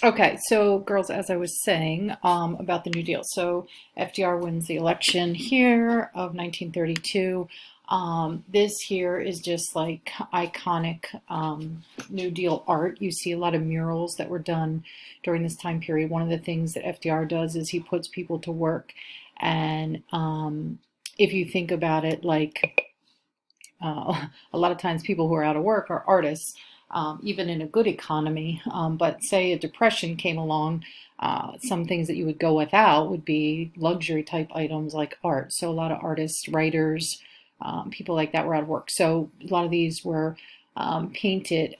Okay, so girls, as I was saying about the New Deal, so FDR wins the election here of 1932. This here is just like iconic New Deal art. You see a lot of murals that were done during this time period. One of the things that FDR does is he puts people to work. And if you think about it, like a lot of times people who are out of work are artists, even in a good economy. But say a depression came along, some things that you would go without would be luxury type items like art. So a lot of artists, writers, people like that were out of work. So a lot of these were painted.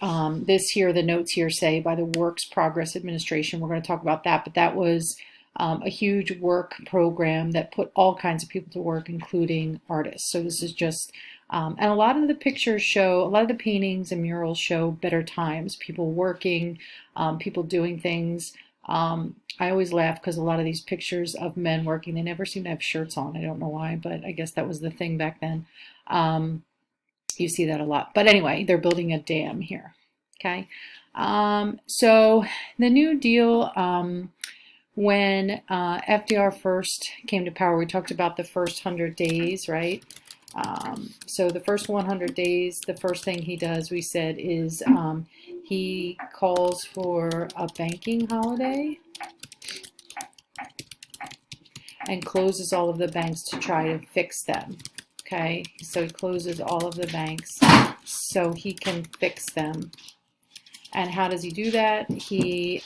This here, the notes here say by the Works Progress Administration. We're going to talk about that, but that was a huge work program that put all kinds of people to work, including artists. So this is just, and a lot of the pictures show, a lot of the paintings and murals show better times, people working, people doing things. I always laugh because a lot of these pictures of men working, they never seem to have shirts on. I don't know why, but I guess that was the thing back then. You see that a lot. But anyway, they're building a dam here. Okay. So the New Deal, when FDR first came to power, we talked about the first 100 days, right? So the first 100 days, the first thing he does, we said, is he calls for a banking holiday and closes all of the banks to try to fix them. Okay, so he closes all of the banks so he can fix them. And how does he do that? He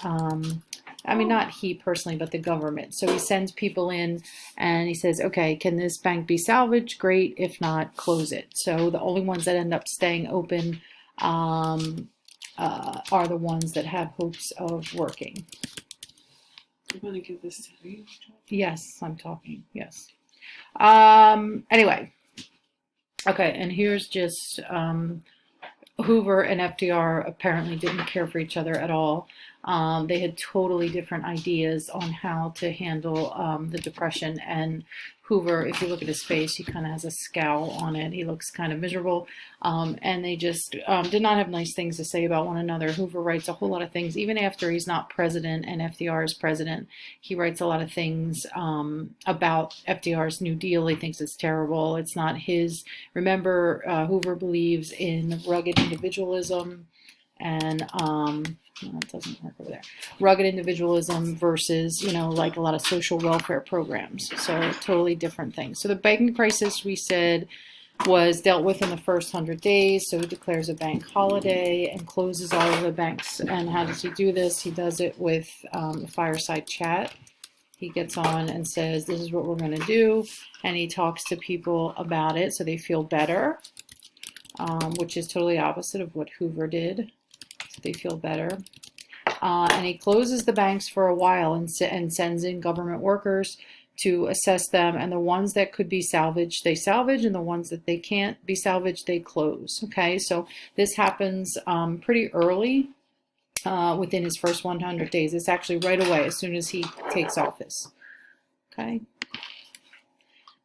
I mean, not he personally, but the government. So he sends people in and he says, okay, can this bank be salvaged? Great. If not, close it. So the only ones that end up staying open are the ones that have hopes of working. You want to give this to me? Yes, I'm talking. Yes. Anyway. Okay, and here's just Hoover and FDR apparently didn't care for each other at all. They had totally different ideas on how to handle the Depression. And Hoover, if you look at his face, he kind of has a scowl on it. He looks kind of miserable. And they just did not have nice things to say about one another. Hoover writes a whole lot of things, even after he's not president and FDR is president. He writes a lot of things about FDR's New Deal. He thinks it's terrible. It's not his. Remember, Hoover believes in rugged individualism and no, it doesn't work over there. Rugged individualism versus, you know, like a lot of social welfare programs. So totally different things. So the banking crisis, we said, was dealt with in the first 100 days. So he declares a bank holiday and closes all of the banks. And how does he do this? He does it with a fireside chat. He gets on and says, this is what we're going to do. And he talks to people about it so they feel better, which is totally opposite of what Hoover did. So they feel better. And he closes the banks for a while and sends in government workers to assess them. And the ones that could be salvaged, they salvage. And the ones that they can't be salvaged, they close. Okay, so this happens pretty early within his first 100 days. It's actually right away as soon as he takes office. Okay.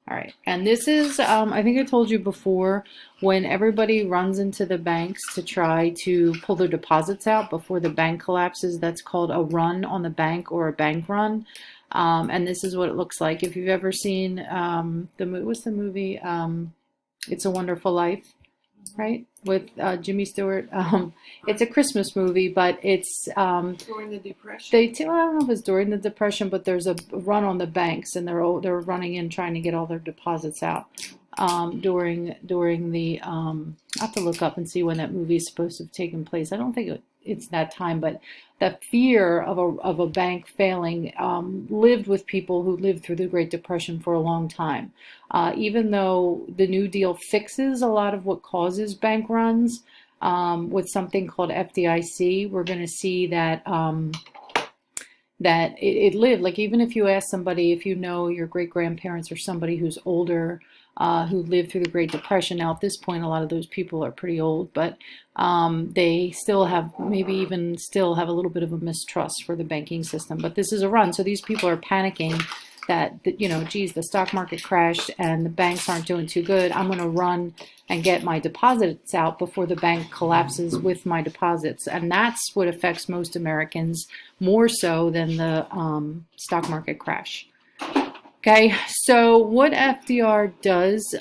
All right, and this is, I think I told you before, when everybody runs into the banks to try to pull their deposits out before the bank collapses, that's called a run on the bank or a bank run. And this is what it looks like. If you've ever seen what's the movie? It's a Wonderful Life, right? With Jimmy Stewart. It's a Christmas movie, but it's During the Depression. I don't know if it's during the Depression, but there's a run on the banks, and they're running in trying to get all their deposits out during the. I have to look up and see when that movie is supposed to have taken place. I don't think it's that time, but the fear of a bank failing lived with people who lived through the Great Depression for a long time. Even though the New Deal fixes a lot of what causes bank runs with something called FDIC, we're going to see that it lived. Like, even if you ask somebody, if you know your great-grandparents or somebody who's older who lived through the Great Depression. Now, at this point, a lot of those people are pretty old, but they still have, maybe even still have a little bit of a mistrust for the banking system. But this is a run, so these people are panicking geez, the stock market crashed and the banks aren't doing too good. I'm going to run and get my deposits out before the bank collapses with my deposits. And that's what affects most Americans more so than the stock market crash. Okay, so what FDR does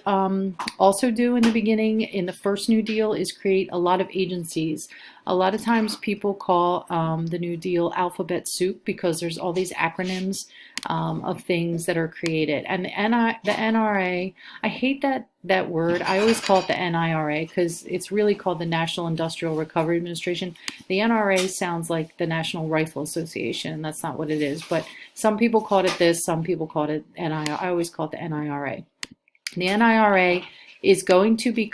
also do in the beginning, in the first New Deal, is create a lot of agencies. A lot of times people call the New Deal alphabet soup because there's all these acronyms of things that are created. And the NRA, I hate that word. I always call it the NIRA because it's really called the National Industrial Recovery Administration. The NRA sounds like the National Rifle Association. That's not what it is, but some people called it this, some people called it NIRA. I always call it the NIRA. The NIRA is going to be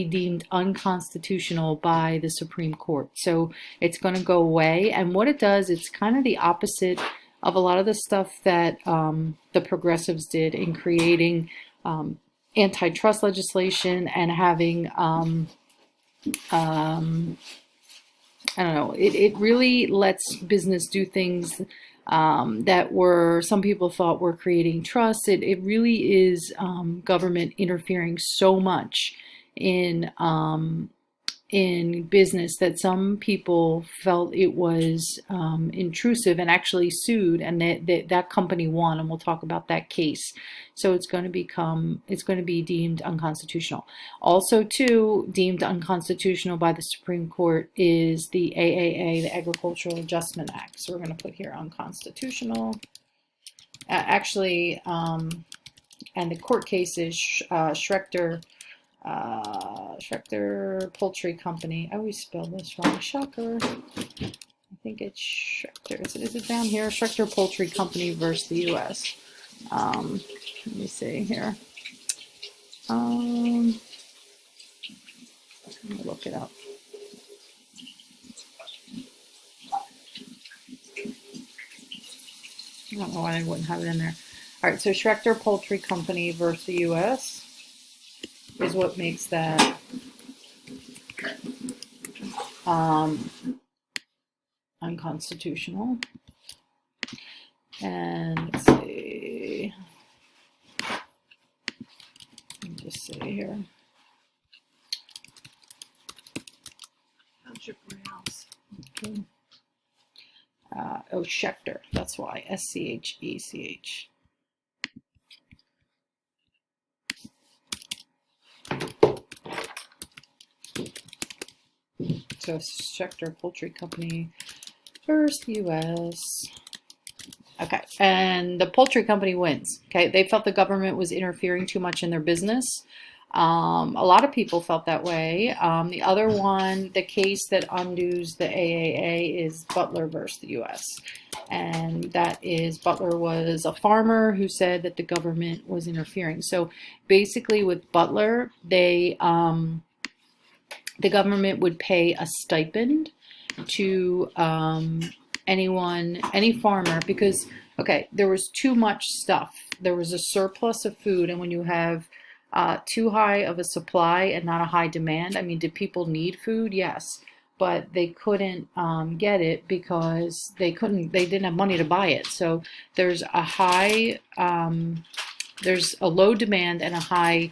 deemed unconstitutional by the Supreme Court. So it's going to go away. And what it does, it's kind of the opposite of a lot of the stuff that the progressives did in creating antitrust legislation and having, I don't know, it really lets business do things that some people thought were creating trust. It really is government interfering so much in business that some people felt it was intrusive and actually sued, and that company won, and we'll talk about that case. So it's going to be deemed unconstitutional. Also, too, deemed unconstitutional by the Supreme Court is the AAA, the Agricultural Adjustment Act. So we're going to put here unconstitutional. And the court case is Schrechter Poultry Company. I always spell this wrong. Shocker. I think it's Schrechter. Is it down here? Schrechter Poultry Company versus the U.S. Let me see here. Let me look it up. I don't know why I wouldn't have it in there. All right, so Schrechter Poultry Company versus the U.S. is what makes that unconstitutional. And let's see. Let me just see here. How's your browse? Okay. Schecter. That's why. SCHECH. So Schrechter Poultry Company versus the U.S. Okay, and the poultry company wins. Okay, they felt the government was interfering too much in their business. A lot of people felt that way. The other one, the case that undoes the AAA, is Butler versus the U.S. And that is, Butler was a farmer who said that the government was interfering. So basically with Butler, the government would pay a stipend to any farmer, because, okay, there was too much stuff. There was a surplus of food, and when you have too high of a supply and not a high demand, I mean, did people need food? Yes, but they couldn't get it because they didn't have money to buy it. So there's a low demand and a high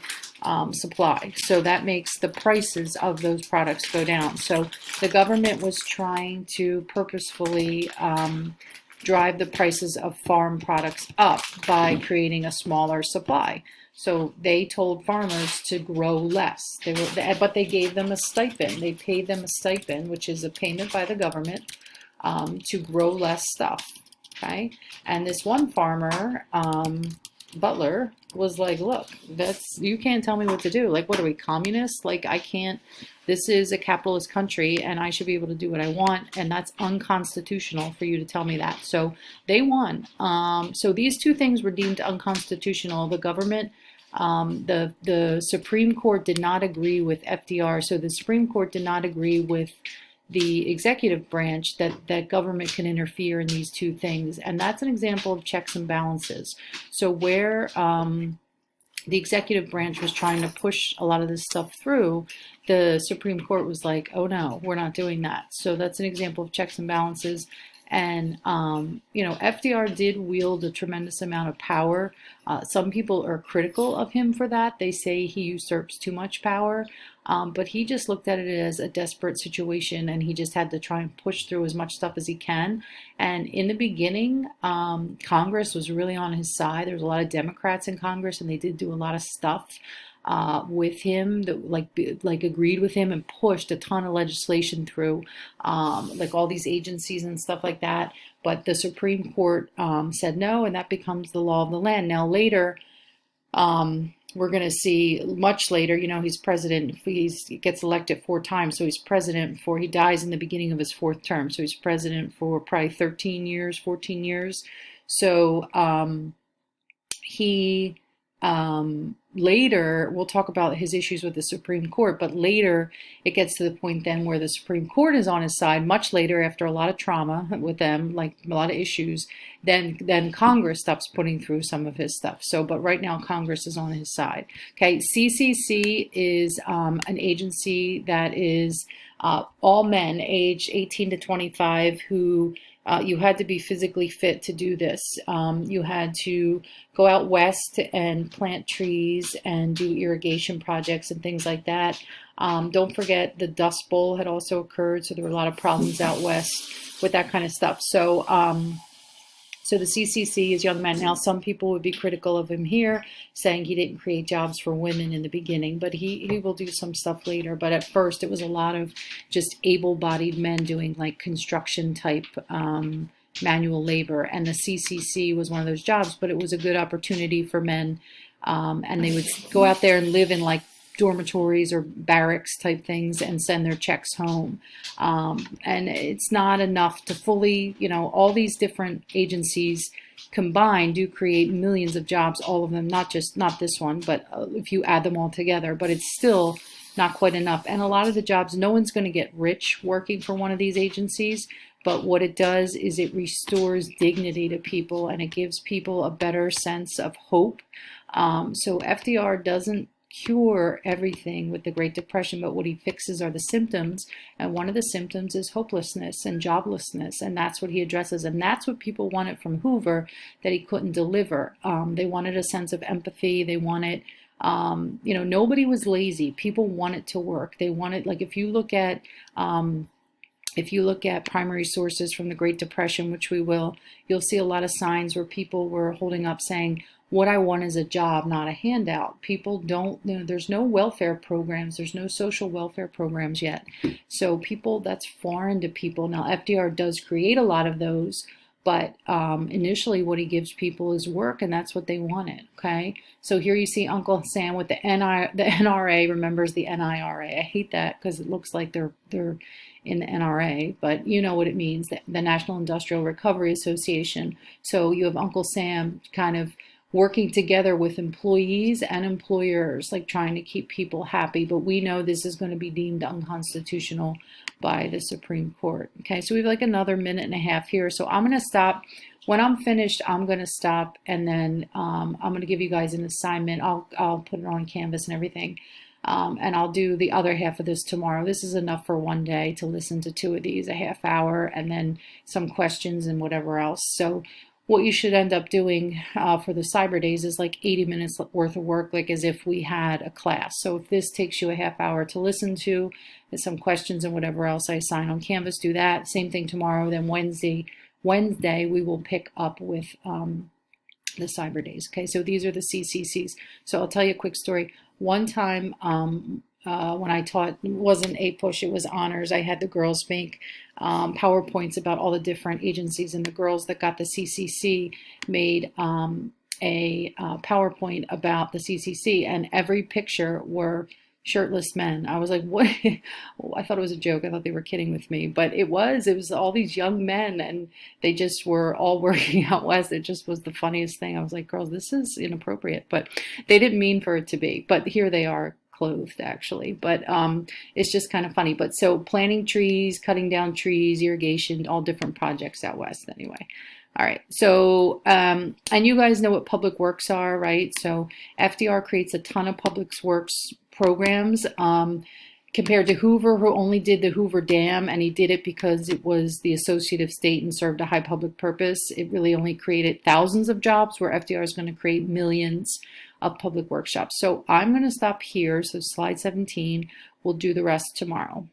supply. So that makes the prices of those products go down. So the government was trying to purposefully drive the prices of farm products up by creating a smaller supply. So they told farmers to grow less. But they gave them a stipend. They paid them a stipend, which is a payment by the government to grow less stuff. Okay, and this one farmer, Butler, was like, look, you can't tell me what to do. Like, what are we, communists? Like, I can't, this is a capitalist country and I should be able to do what I want, and that's unconstitutional for you to tell me that. So they won. So these two things were deemed unconstitutional. The government, the Supreme Court did not agree with FDR. So the Supreme Court did not agree with the executive branch that government can interfere in these two things. And that's an example of checks and balances. So where the executive branch was trying to push a lot of this stuff through, the Supreme Court was like, oh no, we're not doing that. So that's an example of checks and balances. And, FDR did wield a tremendous amount of power. Some people are critical of him for that. They say he usurps too much power. But he just looked at it as a desperate situation, and he just had to try and push through as much stuff as he can. And in the beginning, Congress was really on his side. There was a lot of Democrats in Congress, and they did do a lot of stuff with him that like agreed with him and pushed a ton of legislation through, like all these agencies and stuff like that. But the Supreme Court said no, and that becomes the law of the land. Now later, we're going to see much later, he's president. He gets elected 4 times, so he's president for, he dies in the beginning of his 4th term. So he's president for probably 13 years, 14 years. So he later, we'll talk about his issues with the Supreme Court, but later it gets to the point then where the Supreme Court is on his side, much later after a lot of trauma with them, like a lot of issues, then Congress stops putting through some of his stuff. So, but right now Congress is on his side. Okay, CCC is an agency that is all men aged 18 to 25 who you had to be physically fit to do this. You had to go out west and plant trees and do irrigation projects and things like that. Don't forget the Dust Bowl had also occurred, so there were a lot of problems out west with that kind of stuff. So, so the CCC is young men. Now, some people would be critical of him here, saying he didn't create jobs for women in the beginning, but he will do some stuff later. But at first, it was a lot of just able-bodied men doing like construction type manual labor, and the CCC was one of those jobs, but it was a good opportunity for men, and they would go out there and live in like dormitories or barracks type things and send their checks home. And it's not enough to fully, all these different agencies combined do create millions of jobs, all of them, not this one, but if you add them all together, but it's still not quite enough. And a lot of the jobs, no one's going to get rich working for one of these agencies, but what it does is it restores dignity to people, and it gives people a better sense of hope. So FDR doesn't cure everything with the Great Depression, but what he fixes are the symptoms, and one of the symptoms is hopelessness and joblessness, and that's what he addresses, and that's what people wanted from Hoover that he couldn't deliver. They wanted a sense of empathy. They wanted, nobody was lazy. People wanted to work. They wanted, like, if you look at primary sources from the Great Depression, which we will, you'll see a lot of signs where people were holding up saying, what I want is a job, not a handout. People don't, there's no welfare programs. There's no social welfare programs yet. So people, that's foreign to people. Now, FDR does create a lot of those, but initially what he gives people is work, and that's what they wanted, okay? So here you see Uncle Sam with the NRA remembers the NIRA. I hate that because it looks like they're in the NRA, but you know what it means, the National Industrial Recovery Association. So you have Uncle Sam kind of working together with employees and employers, like trying to keep people happy. But we know this is going to be deemed unconstitutional by the Supreme Court. Okay, so we have like another minute and a half here. So I'm going to stop. When I'm finished, I'm going to stop, and then I'm going to give you guys an assignment. I'll put it on Canvas and everything. And I'll do the other half of this tomorrow. This is enough for one day to listen to 2 of these, a half hour, and then some questions and whatever else. So what you should end up doing for the Cyber Days is like 80 minutes worth of work, like as if we had a class. So if this takes you a half hour to listen to, and some questions and whatever else I assign on Canvas, do that. Same thing tomorrow. Then Wednesday we will pick up with the Cyber Days. Okay, so these are the CCCs. So I'll tell you a quick story. One time when I taught, it wasn't APUSH, it was honors. I had the girls make PowerPoints about all the different agencies, and the girls that got the CCC made a PowerPoint about the CCC, and every picture were shirtless men. I was like, what? I thought it was a joke. I thought they were kidding with me, but it was all these young men, and they just were all working out west. It just was the funniest thing. I was like, girls, this is inappropriate, but they didn't mean for it to be, but here they are clothed actually, but it's just kind of funny. But so planting trees, cutting down trees, irrigation, all different projects out west anyway. All right, so, and you guys know what public works are, right? So FDR creates a ton of public works programs. compared to Hoover, who only did the Hoover Dam, and he did it because it was the associative state and served a high public purpose. It really only created thousands of jobs, where FDR is going to create millions of public workshops. So I'm going to stop here. So slide 17, we'll do the rest tomorrow.